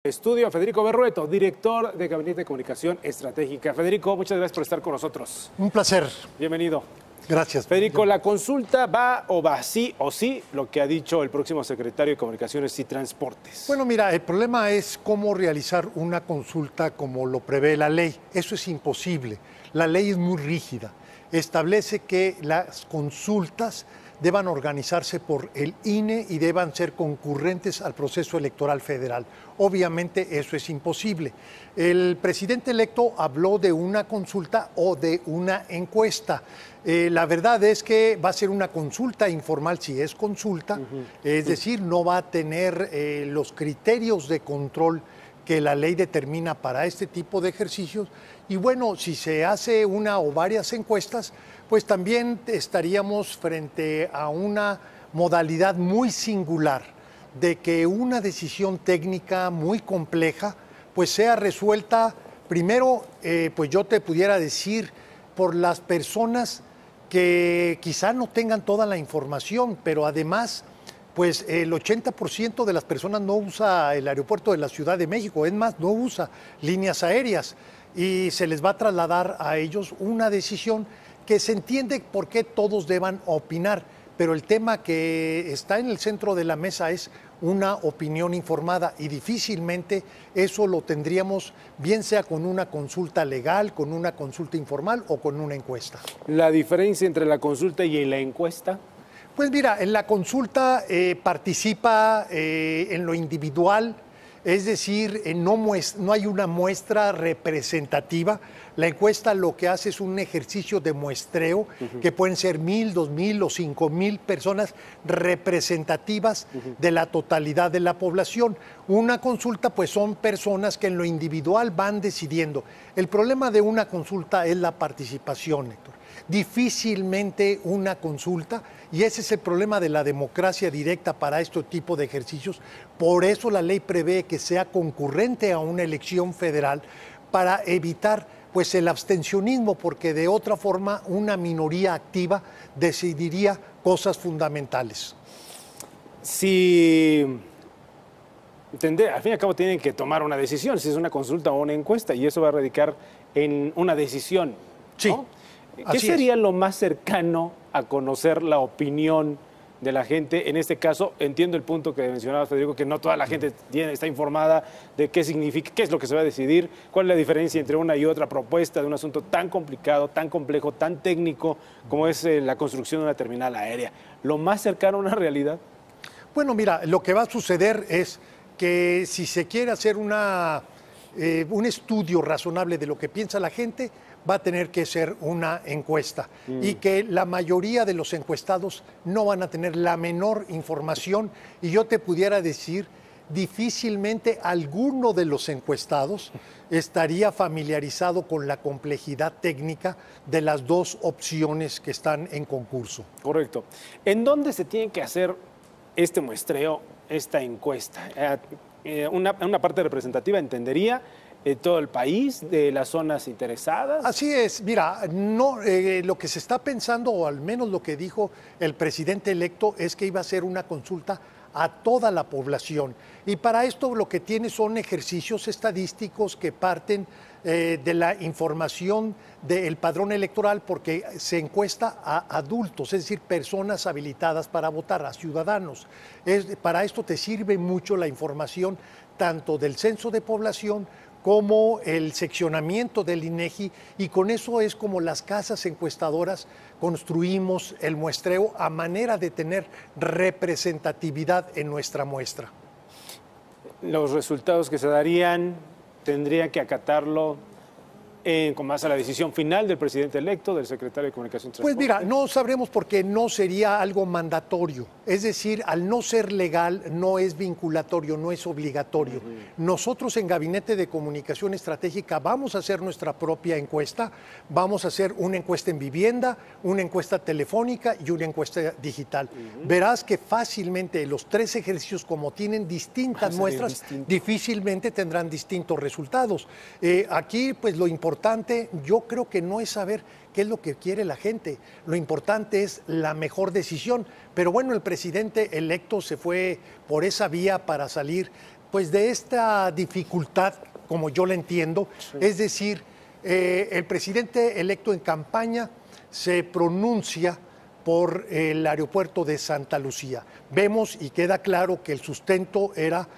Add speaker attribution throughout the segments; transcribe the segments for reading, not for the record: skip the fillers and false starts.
Speaker 1: Estudio a Federico Berrueto, director de Gabinete de Comunicación Estratégica. Federico, muchas gracias por estar con nosotros.
Speaker 2: Un placer.
Speaker 1: Bienvenido.
Speaker 2: Gracias.
Speaker 1: Federico, ¿la consulta va o va sí o sí? Lo que ha dicho el próximo secretario de Comunicaciones y Transportes.
Speaker 2: Bueno, mira, el problema es cómo realizar una consulta como lo prevé la ley. Eso es imposible. La ley es muy rígida. Establece que las consultas deban organizarse por el INE y deban ser concurrentes al proceso electoral federal. Obviamente eso es imposible. El presidente electo habló de una consulta o de una encuesta. La verdad es que va a ser una consulta informal si es consulta, es decir, no va a tener los criterios de control que la ley determina para este tipo de ejercicios. Y bueno, si se hace una o varias encuestas, pues también estaríamos frente a una modalidad muy singular de que una decisión técnica muy compleja pues sea resuelta primero, pues yo te pudiera decir, por las personas que quizá no tengan toda la información, pero además pues el 80% de las personas no usa el aeropuerto de la Ciudad de México, es más, no usa líneas aéreas y se les va a trasladar a ellos una decisión que se entiende por qué todos deban opinar, pero el tema que está en el centro de la mesa es una opinión informada y difícilmente eso lo tendríamos bien sea con una consulta legal, con una consulta informal o con una encuesta.
Speaker 1: ¿La diferencia entre la consulta y la encuesta?
Speaker 2: Pues mira, en la consulta participa en lo individual, es decir, no hay una muestra representativa. La encuesta lo que hace es un ejercicio de muestreo, que pueden ser 1,000, 2,000 o 5,000 personas representativas de la totalidad de la población. Una consulta, pues son personas que en lo individual van decidiendo. El problema de una consulta es la participación, Héctor. Difícilmente una consulta, y ese es el problema de la democracia directa para este tipo de ejercicios. Por eso la ley prevé que sea concurrente a una elección federal para evitar pues el abstencionismo, porque de otra forma una minoría activa decidiría cosas fundamentales.
Speaker 1: Si al fin y al cabo tienen que tomar una decisión, si es una consulta o una encuesta, y eso va a radicar en una decisión, ¿no?
Speaker 2: Sí.
Speaker 1: ¿Qué sería lo más cercano a conocer la opinión de la gente? En este caso, entiendo el punto que mencionaba Federico, que no toda la gente está informada de qué significa, qué es lo que se va a decidir, cuál es la diferencia entre una y otra propuesta de un asunto tan complicado, tan complejo, tan técnico como es la construcción de una terminal aérea. ¿Lo más cercano a una realidad?
Speaker 2: Bueno, mira, lo que va a suceder es que si se quiere hacer un estudio razonable de lo que piensa la gente, va a tener que ser una encuesta y que la mayoría de los encuestados no van a tener la menor información y yo te pudiera decir, difícilmente alguno de los encuestados estaría familiarizado con la complejidad técnica de las dos opciones que están en concurso.
Speaker 1: Correcto. ¿En dónde se tiene que hacer este muestreo, esta encuesta? Una parte representativa, entendería, todo el país, de las zonas interesadas.
Speaker 2: Así es, mira, no, lo que se está pensando, o al menos lo que dijo el presidente electo, es que iba a ser una consulta a toda la población. Y para esto lo que tiene son ejercicios estadísticos que parten de la información del padrón electoral, porque se encuesta a adultos, es decir, personas habilitadas para votar, a ciudadanos. Para esto te sirve mucho la información tanto del censo de población como el seccionamiento del INEGI, y con eso es como las casas encuestadoras construimos el muestreo a manera de tener representatividad en nuestra muestra.
Speaker 1: Los resultados que se darían tendrían que acatarlo con base a la decisión final del presidente electo, del secretario de Comunicación y Transporte.
Speaker 2: Pues mira, no sabremos porque no sería algo mandatorio. Es decir, al no ser legal, no es vinculatorio, no es obligatorio. Nosotros en Gabinete de Comunicación Estratégica vamos a hacer nuestra propia encuesta. Vamos a hacer una encuesta en vivienda, una encuesta telefónica y una encuesta digital. Verás que fácilmente los tres ejercicios, como tienen distintas muestras, difícilmente tendrán distintos resultados. Aquí, pues lo importante, yo creo que no es saber qué es lo que quiere la gente, lo importante es la mejor decisión. Pero bueno, el presidente electo se fue por esa vía para salir pues de esta dificultad, como yo la entiendo, es decir, el presidente electo en campaña se pronuncia por el aeropuerto de Santa Lucía. Vemos y queda claro que el sustento era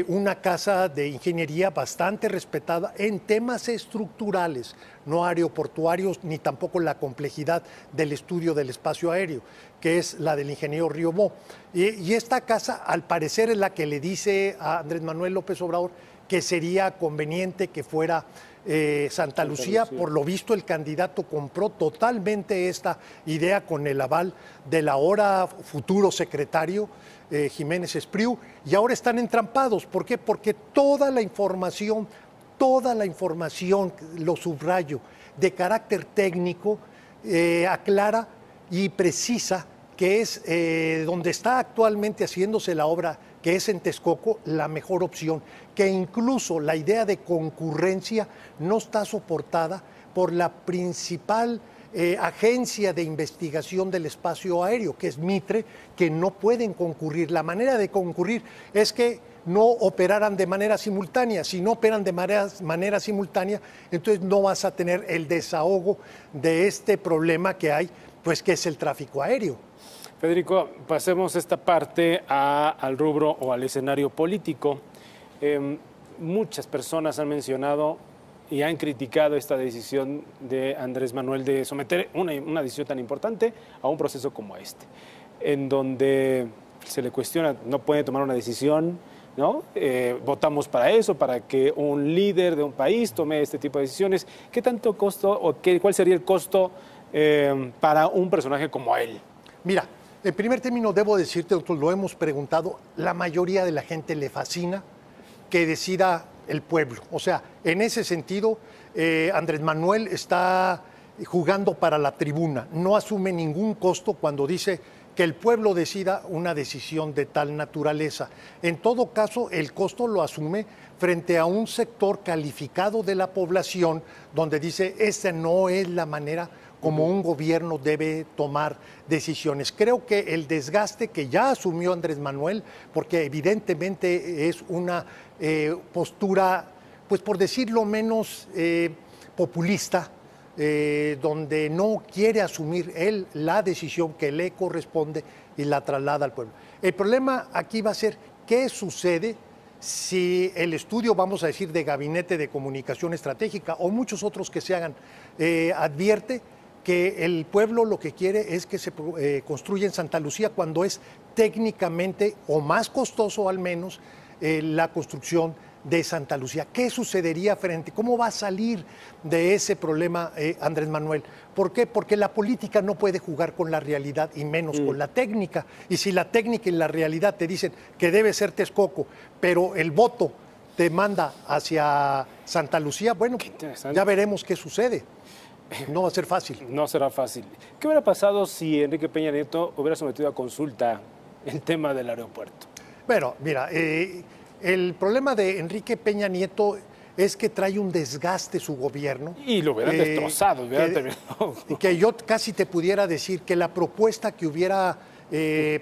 Speaker 2: una casa de ingeniería bastante respetada en temas estructurales, no aeroportuarios ni tampoco la complejidad del estudio del espacio aéreo, que es la del ingeniero Riobó. Y esta casa, al parecer, es la que le dice a Andrés Manuel López Obrador que sería conveniente que fuera Santa Lucía. Por lo visto, el candidato compró totalmente esta idea con el aval del ahora futuro secretario Jiménez Espriu, y ahora están entrampados. ¿Por qué? Porque toda la información, lo subrayo, de carácter técnico, aclara y precisa que es donde está actualmente haciéndose la obra, que es en Texcoco, la mejor opción, que incluso la idea de concurrencia no está soportada por la principal agencia de investigación del espacio aéreo, que es Mitre, que no pueden concurrir. La manera de concurrir es que no operaran de manera simultánea. Si no operan de manera simultánea, entonces no vas a tener el desahogo de este problema que hay, pues que es el tráfico aéreo.
Speaker 1: Federico, pasemos esta parte al rubro o al escenario político. Muchas personas han mencionado y han criticado esta decisión de Andrés Manuel de someter una decisión tan importante a un proceso como este, en donde se le cuestiona, no puede tomar una decisión, ¿no? Votamos para eso, para que un líder de un país tome este tipo de decisiones. ¿Qué tanto costo o cuál sería el costo para un personaje como él?
Speaker 2: Mira, en primer término debo decirte, nosotros lo hemos preguntado, la mayoría de la gente le fascina que decida el pueblo. O sea, en ese sentido, Andrés Manuel está jugando para la tribuna, no asume ningún costo cuando dice que el pueblo decida una decisión de tal naturaleza. En todo caso, el costo lo asume frente a un sector calificado de la población donde dice, esta no es la manera como un gobierno debe tomar decisiones. Creo que el desgaste que ya asumió Andrés Manuel, porque evidentemente es una postura, pues por decirlo menos, populista, donde no quiere asumir él la decisión que le corresponde y la traslada al pueblo. El problema aquí va a ser qué sucede si el estudio, vamos a decir, de Gabinete de Comunicación Estratégica o muchos otros que se hagan, advierte que el pueblo lo que quiere es que se construya en Santa Lucía cuando es técnicamente o más costoso al menos la construcción de Santa Lucía. ¿Qué sucedería frente? ¿Cómo va a salir de ese problema Andrés Manuel? ¿Por qué? Porque la política no puede jugar con la realidad y menos con la técnica. Y si la técnica y la realidad te dicen que debe ser Texcoco, pero el voto te manda hacia Santa Lucía, bueno, ya veremos qué sucede. No va a ser fácil.
Speaker 1: No será fácil. ¿Qué hubiera pasado si Enrique Peña Nieto hubiera sometido a consulta el tema del aeropuerto?
Speaker 2: Bueno, mira, el problema de Enrique Peña Nieto es que trae un desgaste su gobierno.
Speaker 1: Y lo hubieran destrozado.
Speaker 2: Que yo casi te pudiera decir que la propuesta que hubiera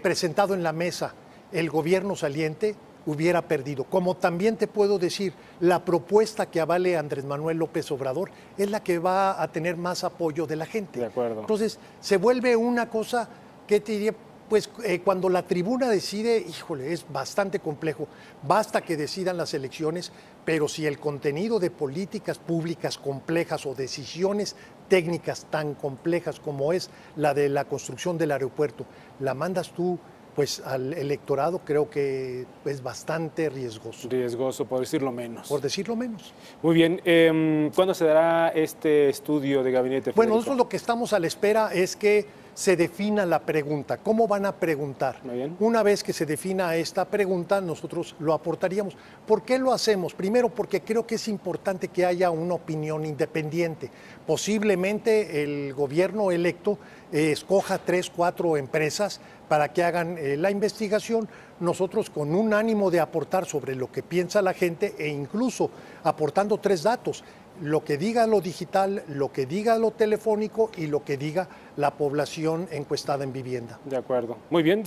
Speaker 2: presentado en la mesa el gobierno saliente hubiera perdido. Como también te puedo decir, la propuesta que avale Andrés Manuel López Obrador es la que va a tener más apoyo de la gente.
Speaker 1: De acuerdo.
Speaker 2: Entonces, se vuelve una cosa que te diría, pues cuando la tribuna decide, híjole, es bastante complejo. Basta que decidan las elecciones, pero si el contenido de políticas públicas complejas o decisiones técnicas tan complejas como es la de la construcción del aeropuerto, la mandas tú pues al electorado, creo que es bastante riesgoso.
Speaker 1: Riesgoso, por decirlo menos.
Speaker 2: Por decirlo menos.
Speaker 1: Muy bien. ¿Cuándo se dará este estudio de gabinete, Federico?
Speaker 2: Bueno, nosotros lo que estamos a la espera es que se defina la pregunta. ¿Cómo van a preguntar?
Speaker 1: Muy bien.
Speaker 2: Una vez que se defina esta pregunta, nosotros lo aportaríamos. ¿Por qué lo hacemos? Primero, porque creo que es importante que haya una opinión independiente. Posiblemente el gobierno electo escoja 3, 4 empresas para que hagan la investigación, nosotros con un ánimo de aportar sobre lo que piensa la gente e incluso aportando 3 datos, lo que diga lo digital, lo que diga lo telefónico y lo que diga la población encuestada en vivienda.
Speaker 1: De acuerdo. Muy bien.